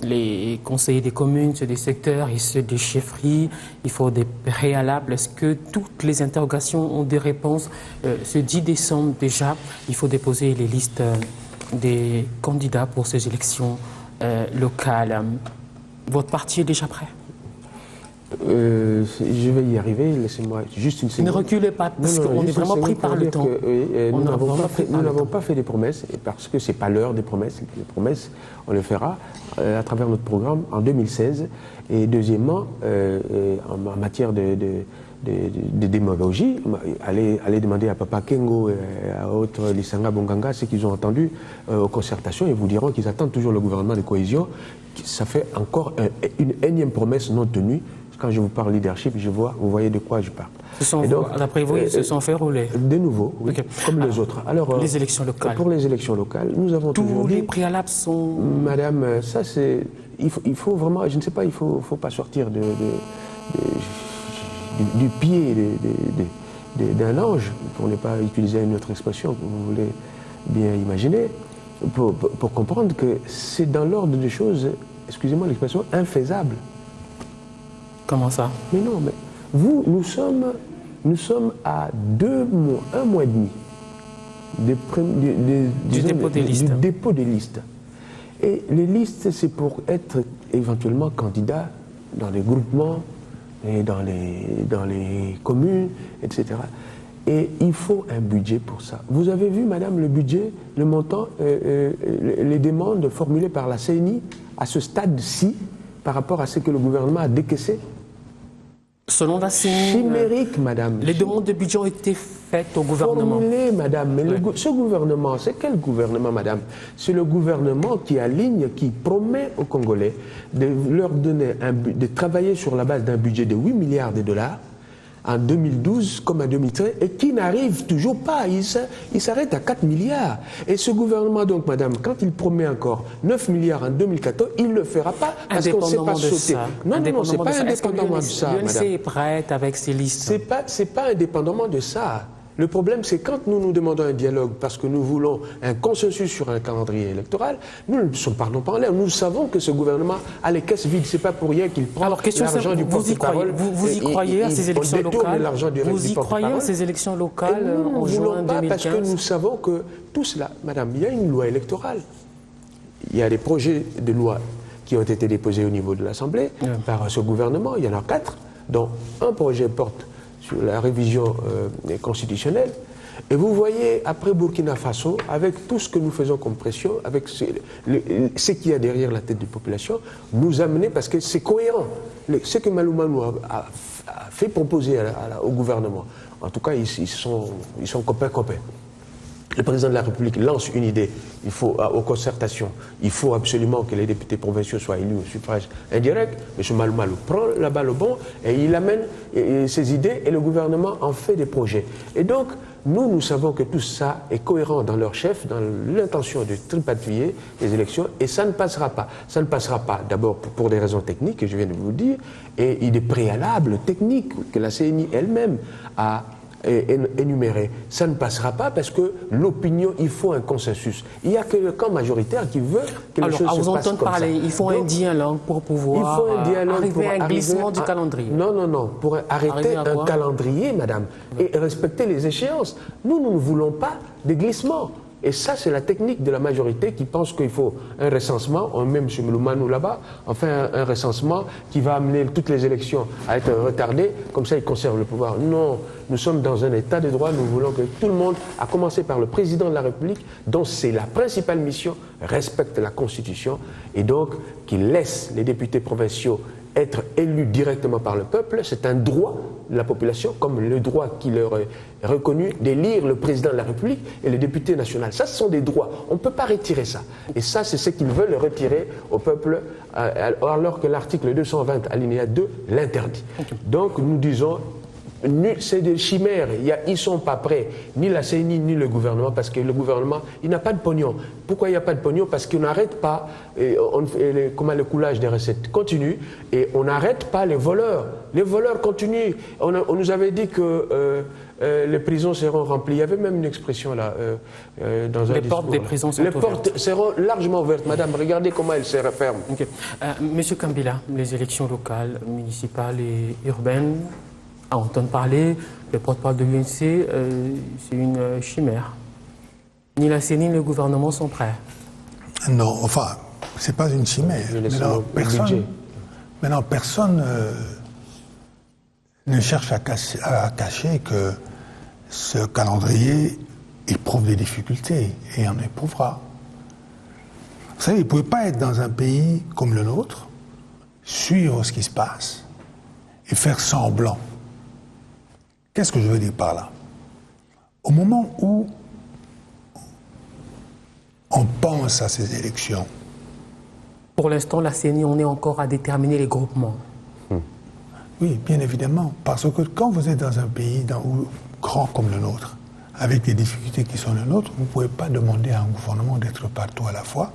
les conseillers des communes, ceux des secteurs et ceux des chefferies. Il faut des préalables. Est-ce que toutes les interrogations ont des réponses? Ce 10 décembre déjà, il faut déposer les listes des candidats pour ces élections locales. Votre parti est déjà prêt? Je vais y arriver, laissez-moi juste une seconde. Ne reculez pas, parce qu'on est vraiment pris par le temps. Nous n'avons pas fait des promesses, parce que ce n'est pas l'heure des promesses. Les promesses, on les fera à travers notre programme en 2016. Et deuxièmement, en matière de démagogie, allez demander à Papa Kengo et à autres Lissanga Bonganga ce qu'ils ont entendu aux concertations et vous diront qu'ils attendent toujours le gouvernement de cohésion. Ça fait encore une énième promesse non tenue. Quand je vous parle leadership, vous voyez de quoi je parle. D'après vous, ils se sont fait rouler. De nouveau, oui, okay. Comme les autres. Alors, les élections locales. Pour les élections locales, nous avons tous les préalables sont... Madame, ça c'est... Il faut vraiment, je ne sais pas, il ne faut pas sortir du pied d'un ange, pour ne pas utiliser une autre expression que vous voulez bien imaginer, pour comprendre que c'est dans l'ordre des choses, excusez-moi l'expression, infaisable. Comment ça? Mais non, mais nous sommes à 1 mois et demi du dépôt des listes. Et les listes, c'est pour être éventuellement candidat dans les groupements et dans les communes, etc. Et il faut un budget pour ça. Vous avez vu, madame, le budget, le montant, les demandes formulées par la CENI à ce stade-ci par rapport à ce que le gouvernement a décaissé? Selon la CENI, chimérique, madame. Les demandes de budget ont été faites au gouvernement. Formulées, madame. Mais ce gouvernement, c'est quel gouvernement, madame? C'est le gouvernement qui aligne, qui promet aux Congolais de leur donner de travailler sur la base d'un budget de 8 milliards de dollars en 2012 comme en 2013 et qui n'arrive toujours pas. Il s'arrête à 4 milliards. Et ce gouvernement, donc, madame, quand il promet encore 9 milliards en 2014, il ne le fera pas parce qu'on ne sait pas sauter. Non, c'est pas indépendamment de ça, madame. L'UNC est prête avec ses listes. C'est pas indépendamment de ça. Le problème, c'est quand nous demandons un dialogue parce que nous voulons un consensus sur un calendrier électoral, nous ne parlons pas en l'air. Nous savons que ce gouvernement a les caisses vides. C'est pas pour rien qu'il prend l'argent du porte-parole. Vous y croyez à ces élections locales? Vous y croyez à ces élections locales en juin 2015? Parce que nous savons que tout cela, madame, il y a une loi électorale. Il y a des projets de loi qui ont été déposés au niveau de l'Assemblée par ce gouvernement. Il y en a 4, dont un projet porte sur la révision constitutionnelle. Et vous voyez, après Burkina Faso, avec tout ce que nous faisons comme pression, avec ce qu'il y a derrière la tête de la population, nous amener, parce que c'est cohérent. Ce que Malou a fait proposer au gouvernement, en tout cas, ils sont copains. Le président de la République lance une idée, aux concertations, il faut absolument que les députés provinciaux soient élus au suffrage indirect. M. Malou prend la balle au bon et il amène ses idées et le gouvernement en fait des projets. Et donc, nous savons que tout ça est cohérent dans leur chef, dans l'intention de tripatouiller les élections et ça ne passera pas. Ça ne passera pas d'abord pour des raisons techniques que je viens de vous dire et des préalables techniques que la CENI elle-même a énuméré. Ça ne passera pas parce que l'opinion, il faut un consensus. Il n'y a que le camp majoritaire qui veut que les choses se passent comme ça. Il faut un dialogue pour pouvoir arriver à un glissement du calendrier. Non, pour arrêter un calendrier, madame, et respecter les échéances. Nous ne voulons pas de glissement. Et ça, c'est la technique de la majorité qui pense qu'il faut un recensement, même M. Mloumanou là-bas, enfin un recensement qui va amener toutes les élections à être retardées, comme ça il conserve le pouvoir. Non, nous sommes dans un état de droit, nous voulons que tout le monde, à commencer par le président de la République, dont c'est la principale mission, respecte la Constitution et donc qu'il laisse les députés provinciaux être élus directement par le peuple. C'est un droit de la population, comme le droit qui leur est reconnu d'élire le président de la République et le député national. Ça, ce sont des droits. On ne peut pas retirer ça. Et ça, c'est ce qu'ils veulent retirer au peuple, alors que l'article 220, alinéa 2, l'interdit. Donc, nous disons, c'est des chimères. Ils ne sont pas prêts, ni la CENI, ni le gouvernement, parce que le gouvernement, il n'a pas de pognon. Pourquoi il n'y a pas de pognon? Parce qu'on n'arrête pas, le coulage des recettes continue, et on n'arrête pas les voleurs. Les voleurs continuent. On nous avait dit que les prisons seront remplies. Il y avait même une expression là dans un discours. Les portes des prisons sont ouvertes. Les portes seront largement ouvertes, madame. Regardez comment elles se referment. Okay. Monsieur Kambila, les élections locales, municipales et urbaines, on entend parler, le porte-parole de l'UNC, c'est une chimère. Ni la CENI ni le gouvernement sont prêts. Non, enfin, c'est pas une chimère. Maintenant, personne ne cherche à cacher que ce calendrier éprouve des difficultés et en éprouvera. Vous savez, vous ne pouvez pas être dans un pays comme le nôtre, suivre ce qui se passe et faire semblant. Qu'est-ce que je veux dire par là? Au moment où on pense à ces élections. Pour l'instant, la CENI, on est encore à déterminer les groupements. Oui, bien évidemment. Parce que quand vous êtes dans un pays grand comme le nôtre, avec les difficultés qui sont les nôtres, vous ne pouvez pas demander à un gouvernement d'être partout à la fois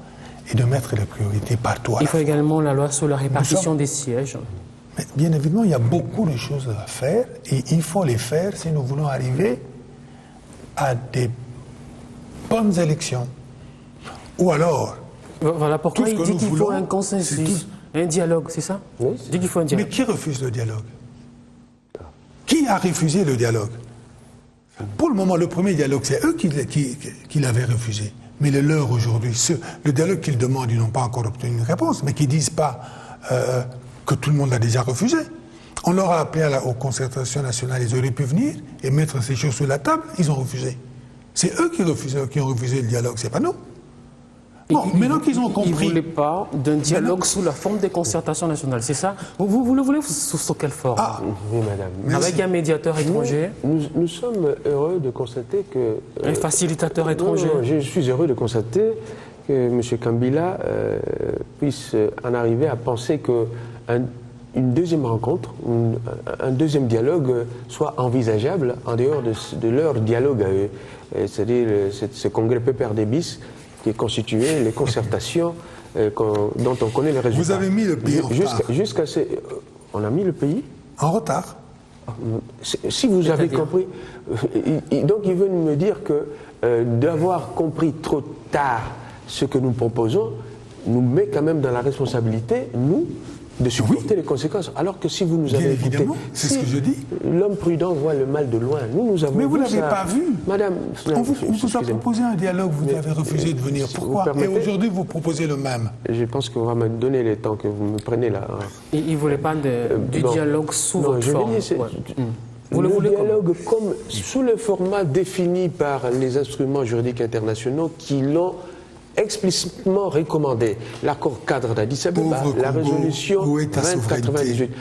et de mettre les priorités partout à la fois. Il faut également la loi sur la répartition des sièges. Mais bien évidemment, il y a beaucoup de choses à faire et il faut les faire si nous voulons arriver à des bonnes élections. Ou alors... Voilà pourquoi il dit qu'il faut un consensus, un dialogue, c'est ça? Oui. Il dit qu'il faut un dialogue. Mais qui refuse le dialogue? Qui a refusé le dialogue? Pour le moment, le premier dialogue, c'est eux qui l'avaient refusé. Mais le leur aujourd'hui, le dialogue qu'ils demandent, ils n'ont pas encore obtenu une réponse, mais qui ne disent pas que tout le monde l'a déjà refusé. On leur a appelé aux concertations nationales, ils auraient pu venir et mettre ces choses sur la table, ils ont refusé. C'est eux qui ont refusé le dialogue, c'est pas nous. Bon, maintenant qu'ils ont compris... Ils ne voulaient pas d'un dialogue sous la forme des concertations nationales, c'est ça? Vous le voulez sous quelle forme? Oui, madame. Avec un médiateur étranger? Nous sommes heureux de constater que... un facilitateur étranger? Non, je suis heureux de constater que M. Kambila puisse en arriver à penser qu'une deuxième rencontre, un deuxième dialogue soit envisageable en dehors de leur dialogue à eux. C'est-à-dire ce congrès PPRD-BIS qui est constitué, les concertations dont on connaît les résultats. Vous avez mis le pays en retard. On a mis le pays en retard. Si vous avez compris, donc il veut me dire que d'avoir compris trop tard ce que nous proposons nous met quand même dans la responsabilité, nous, de supporter les conséquences. Alors que si vous nous avez écouté, c'est ce que je dis. L'homme prudent voit le mal de loin. Nous avons. Mais vous ne l'avez pas vu. Madame, on vous a proposé un dialogue, vous avez refusé de venir. Pourquoi? Et aujourd'hui, vous proposez le même. Je pense qu'on va me donner le temps que vous me prenez là. Il ne voulait pas du dialogue sous votre forme. Vous le dialogue comme sous le format défini par les instruments juridiques internationaux qui l'ont explicitement recommandé. L'accord cadre d'Addis Abeba, la résolution 2098.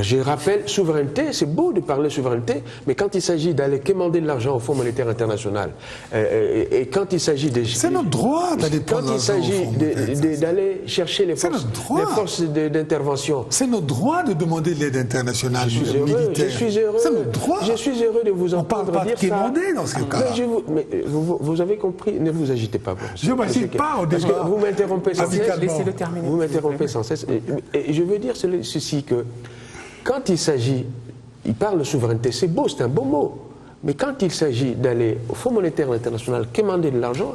Je rappelle, souveraineté, c'est beau de parler souveraineté, mais quand il s'agit d'aller quémander de l'argent au Fonds monétaire international, et quand il s'agit de... C'est notre droit d'aller prendre quand il s'agit d'aller chercher les forces d'intervention... C'est notre droit de demander de l'aide internationale militaire. Je suis heureux. C'est notre droit. Je suis heureux de vous entendre dire ça. On ne parle pas de quémander dans ce cas-là. Mais vous avez compris, ne vous agitez pas. Je ne m'agite pas au débat. Vous m'interrompez sans cesse. Laissez-le terminer. Vous m'interrompez sans cesse. Et je veux dire ceci, que quand il s'agit, il parle de souveraineté, c'est beau, c'est un beau mot, mais quand il s'agit d'aller au Fonds monétaire international quémander de l'argent,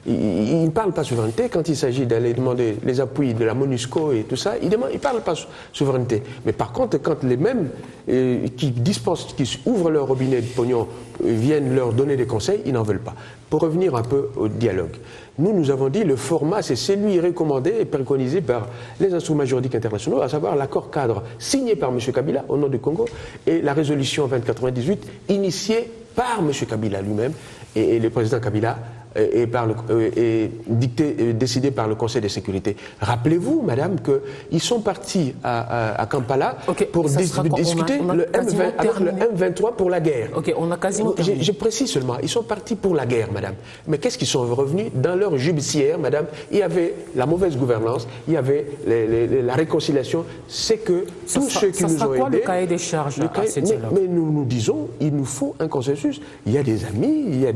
il ne parle pas souveraineté. Quand il s'agit d'aller demander les appuis de la MONUSCO et tout ça, il ne parle pas souveraineté. Mais par contre, quand les mêmes qui ouvrent leur robinet de pognon viennent leur donner des conseils, ils n'en veulent pas. Pour revenir un peu au dialogue, nous avons dit le format, c'est celui recommandé et préconisé par les instruments juridiques internationaux, à savoir l'accord cadre signé par M. Kabila au nom du Congo et la résolution 2098 initiée par M. Kabila lui-même et le président Kabila et décidé par le Conseil de sécurité. Rappelez-vous, madame, qu'ils sont partis à Kampala pour discuter avec le M23 pour la guerre. Ok, on a quasiment terminé. Je précise seulement, ils sont partis pour la guerre, madame. Mais qu'est-ce qu'ils sont revenus? Dans leur judiciaire, madame, il y avait la mauvaise gouvernance, il y avait la réconciliation. C'est que tous ceux qui nous ont aidés... Ça sera quoi le cahier des charges à ces dialogues? Mais nous disons, il nous faut un consensus. Il y a des amis, il y a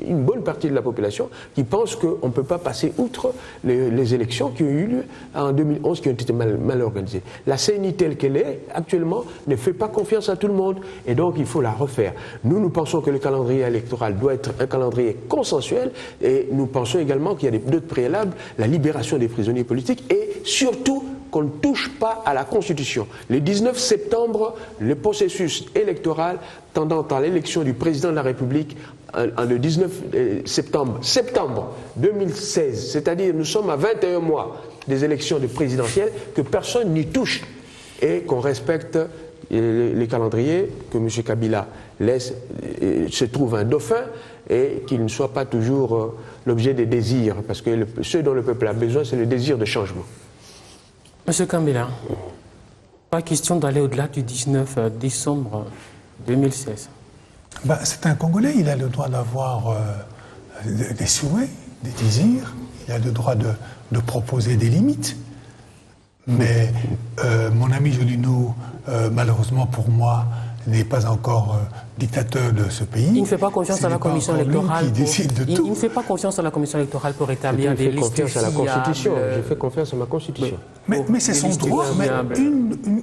une bonne partie partie de la population qui pense qu'on ne peut pas passer outre les élections qui ont eu lieu en 2011, qui ont été mal organisées. La CENI telle qu'elle est, actuellement, ne fait pas confiance à tout le monde, et donc il faut la refaire. Nous pensons que le calendrier électoral doit être un calendrier consensuel, et nous pensons également qu'il y a d'autres préalables, la libération des prisonniers politiques, et surtout qu'on ne touche pas à la Constitution. Le 19 septembre, le processus électoral tendant à l'élection du président de la République, le 19 septembre 2016, c'est-à-dire nous sommes à 21 mois des élections présidentielles, que personne n'y touche et qu'on respecte les calendriers, que M. Kabila laisse, se trouve un dauphin et qu'il ne soit pas toujours l'objet des désirs, parce que ce dont le peuple a besoin, c'est le désir de changement. Monsieur Kabila, pas question d'aller au-delà du 19 décembre 2016. C'est un Congolais, il a le droit d'avoir des souhaits, des désirs, il a le droit de proposer des limites. Mais mon ami Jolino, malheureusement pour moi, n'est pas encore dictateur de ce pays. Il ne fait pas confiance à la commission électorale. Il ne fait pas confiance à la commission électorale pour établir des listes fiables. À la Constitution. Je fais confiance à ma Constitution. Mais c'est son droit. Mais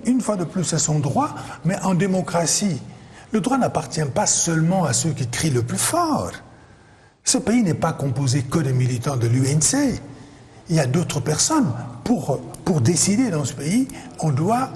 une fois de plus, c'est son droit. Mais en démocratie, le droit n'appartient pas seulement à ceux qui crient le plus fort. Ce pays n'est pas composé que de militants de l'UNC. Il y a d'autres personnes. Pour décider dans ce pays, on doit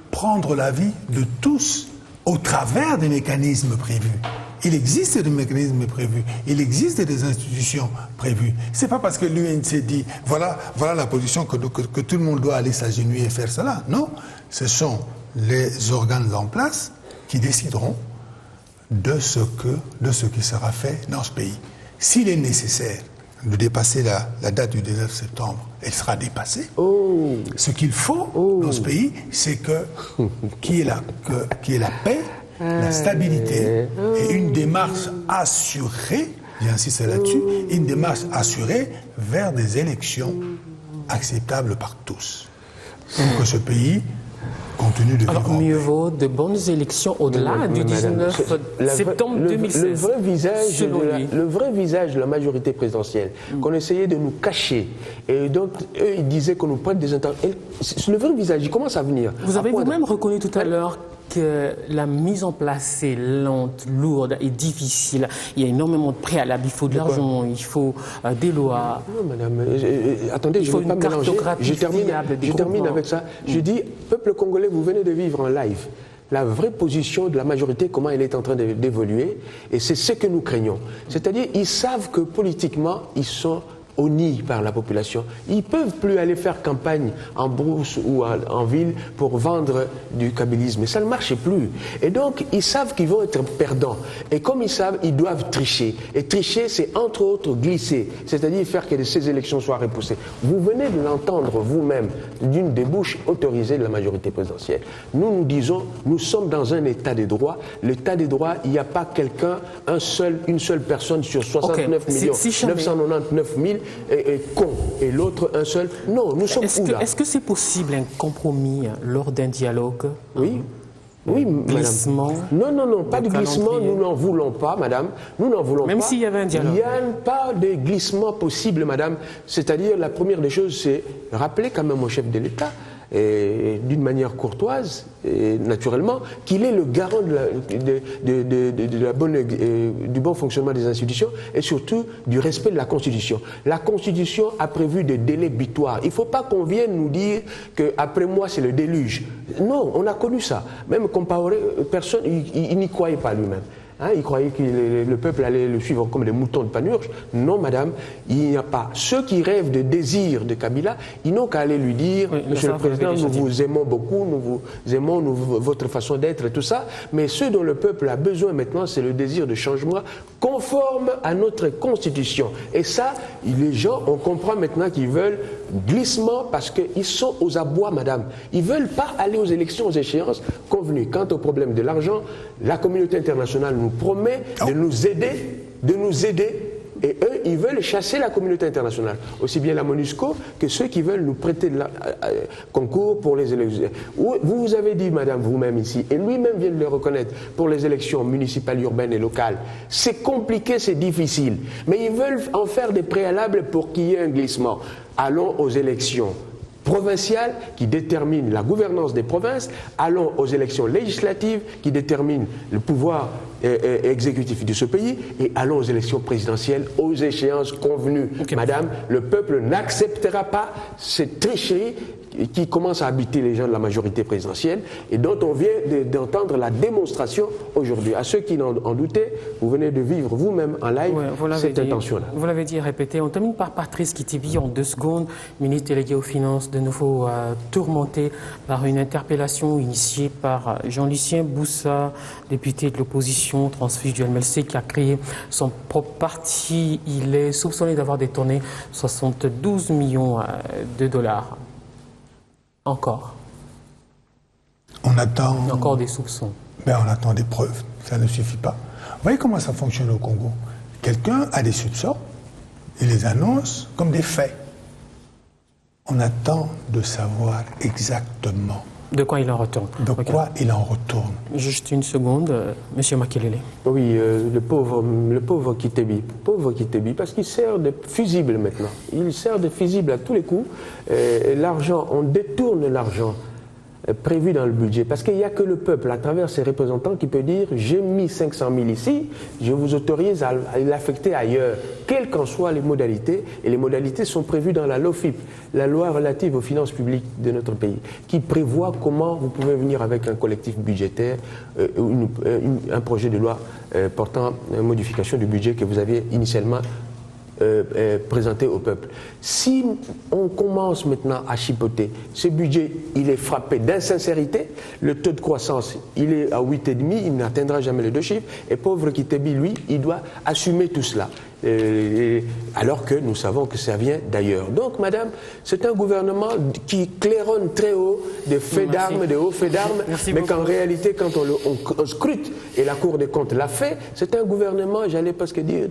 prendre l'avis de tous au travers des mécanismes prévus. Il existe des mécanismes prévus, il existe des institutions prévues. C'est pas parce que l'UNC dit voilà la position que tout le monde doit aller s'agenouiller et faire cela. Non, ce sont les organes en place qui décideront de ce qui sera fait dans ce pays. S'il est nécessaire de dépasser la date du 19 septembre, elle sera dépassée. Ce qu'il faut dans ce pays, c'est qu'il y ait la paix, la stabilité et une démarche assurée, j'insiste là-dessus, une démarche assurée vers des élections acceptables par tous. Pour que ce pays continue de vivre. Alors mieux vaut de bonnes élections au-delà du 19 septembre 2016. Le vrai visage de la majorité présidentielle, qu'on essayait de nous cacher, et donc eux ils disaient qu'on nous prête des interventions. Le vrai visage, il commence à venir. Vous avez vous-même reconnu tout à l'heure que la mise en place est lente, lourde et difficile. Il y a énormément de préalables. Il faut de l'argent, il faut des lois. Non, madame, attendez, je ne veux pas mélanger. Je termine avec ça. Je dis, peuple congolais, vous venez de vivre en live la vraie position de la majorité, comment elle est en train d'évoluer, et c'est ce que nous craignons. C'est-à-dire, ils savent que politiquement, ils sont honnis par la population. Ils ne peuvent plus aller faire campagne en brousse ou en ville pour vendre du kabylisme. Ça ne marche plus. Et donc, ils savent qu'ils vont être perdants. Et comme ils savent, ils doivent tricher. Et tricher, c'est entre autres glisser. C'est-à-dire faire que ces élections soient repoussées. Vous venez de l'entendre vous-même d'une des bouches autorisées de la majorité présidentielle. Nous disons, nous sommes dans un état de droit. L'état de droit, il n'y a pas quelqu'un, une seule personne sur 69 millions, 999 000 est con, et l'autre un seul. Non, nous sommes où là? Est-ce que c'est possible un compromis lors d'un dialogue? Oui. Oui, glissement. Madame. Non, pas de glissement, nous n'en voulons pas, madame. Nous n'en voulons pas. Même s'il y avait un dialogue. Il n'y a pas de glissement possible, madame. C'est-à-dire, la première des choses, c'est rappeler quand même au chef de l'État, d'une manière courtoise, et naturellement, qu'il est le garant du bon fonctionnement des institutions et surtout du respect de la Constitution. La Constitution a prévu des délais butoirs. Il ne faut pas qu'on vienne nous dire qu'après moi, c'est le déluge. Non, on a connu ça. Même Compaoré, personne, il n'y croyait pas lui-même. Il croyait que le peuple allait le suivre comme des moutons de Panurge. Non, madame, il n'y a pas. Ceux qui rêvent de désir de Kabila, ils n'ont qu'à aller lui dire, Monsieur le Président, nous vous aimons beaucoup, nous vous aimons, votre façon d'être et tout ça, mais ce dont le peuple a besoin maintenant, c'est le désir de changement conforme à notre Constitution. Et ça, les gens, on comprend maintenant qu'ils veulent glissement parce qu'ils sont aux abois, madame. Ils ne veulent pas aller aux élections, aux échéances convenues. Quant au problème de l'argent, la communauté internationale nous promet de nous aider Et eux, ils veulent chasser la communauté internationale, aussi bien la MONUSCO que ceux qui veulent nous prêter concours pour les élections. Vous avez dit, madame, vous-même ici, et lui-même vient de le reconnaître, pour les élections municipales, urbaines et locales, c'est compliqué, c'est difficile. Mais ils veulent en faire des préalables pour qu'il y ait un glissement. Allons aux élections provinciales qui déterminent la gouvernance des provinces, allons aux élections législatives qui déterminent le pouvoir exécutif de ce pays, et allons aux élections présidentielles aux échéances convenues. Okay. Madame, le peuple n'acceptera pas cette tricherie qui commence à habiter les gens de la majorité présidentielle et dont on vient d'entendre la démonstration aujourd'hui. À ceux qui en doutaient, vous venez de vivre vous-même en live cette intention-là. Vous l'avez dit et répété. On termine par Patrice Kitebi en 2 secondes, ministre délégué aux Finances, de nouveau tourmenté par une interpellation initiée par Jean-Lucien Boussa, député de l'opposition, transfuge du MLC, qui a créé son propre parti. Il est soupçonné d'avoir détourné 72 millions de dollars. Encore. On attend... Encore des soupçons. Ben, on attend des preuves. Ça ne suffit pas. Vous voyez comment ça fonctionne au Congo? Quelqu'un a des soupçons, il les annonce comme des faits. On attend de savoir exactement de quoi il en retourne. De quoi il en retourne. Juste une seconde, Monsieur Makelele. Oui, le pauvre Kitebi, parce qu'il sert de fusible maintenant. Il sert de fusible à tous les coups. L'argent, on détourne l'argent prévu dans le budget, parce qu'il n'y a que le peuple, à travers ses représentants, qui peut dire « j'ai mis 500 000 ici, je vous autorise à l'affecter ailleurs », quelles qu'en soient les modalités, et les modalités sont prévues dans la LOFIP, la loi relative aux finances publiques de notre pays, qui prévoit comment vous pouvez venir avec un collectif budgétaire, un projet de loi portant modification du budget que vous aviez initialement présenté au peuple. Si on commence maintenant à chipoter, ce budget, il est frappé d'insincérité, le taux de croissance, il est à 8,5, il n'atteindra jamais les 2 chiffres, et pauvre Kitebi, lui, il doit assumer tout cela. Alors que nous savons que ça vient d'ailleurs. Donc, madame, c'est un gouvernement qui claironne très haut des faits d'armes, des hauts faits d'armes, mais qu'en réalité, quand on scrute, et la Cour des comptes l'a fait, c'est un gouvernement, j'allais presque dire,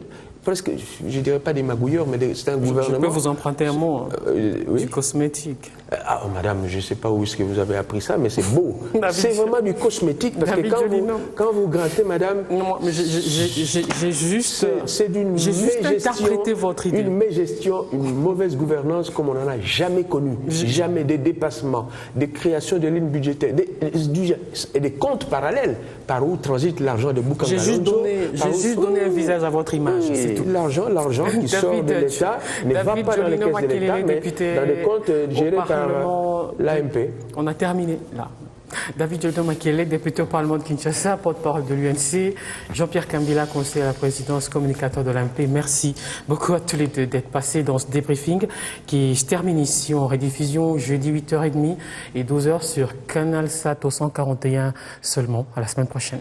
je ne dirais pas des magouilleurs, mais c'est un gouvernement... Je peux vous emprunter un mot, oui? Du cosmétique. Ah, madame, je ne sais pas où est-ce que vous avez appris ça, mais c'est beau. C'est vraiment du cosmétique, parce que quand vous grattez, madame... Non, mais j'ai juste... C'est d'une interprété votre idée. Une mégestion, une mauvaise gouvernance comme on n'en a jamais connu. Jamais des dépassements, des créations de lignes budgétaires, et des comptes parallèles par où transite l'argent de Boukanga. J'ai juste donné un visage à votre image. L'argent qui sort de l'État ne va pas dans les caisses de l'État, mais dans des comptes gérés par l'AMP. On a terminé là. David Dieudonné Makelele, député au Parlement de Kinshasa, porte-parole de l'UNC, Jean-Pierre Kambila, conseiller à la présidence, communicateur de l'AMP. Merci beaucoup à tous les deux d'être passés dans ce débriefing qui se termine ici en rediffusion jeudi 8h30 et 12h sur Canal Sat au 141 seulement. À la semaine prochaine.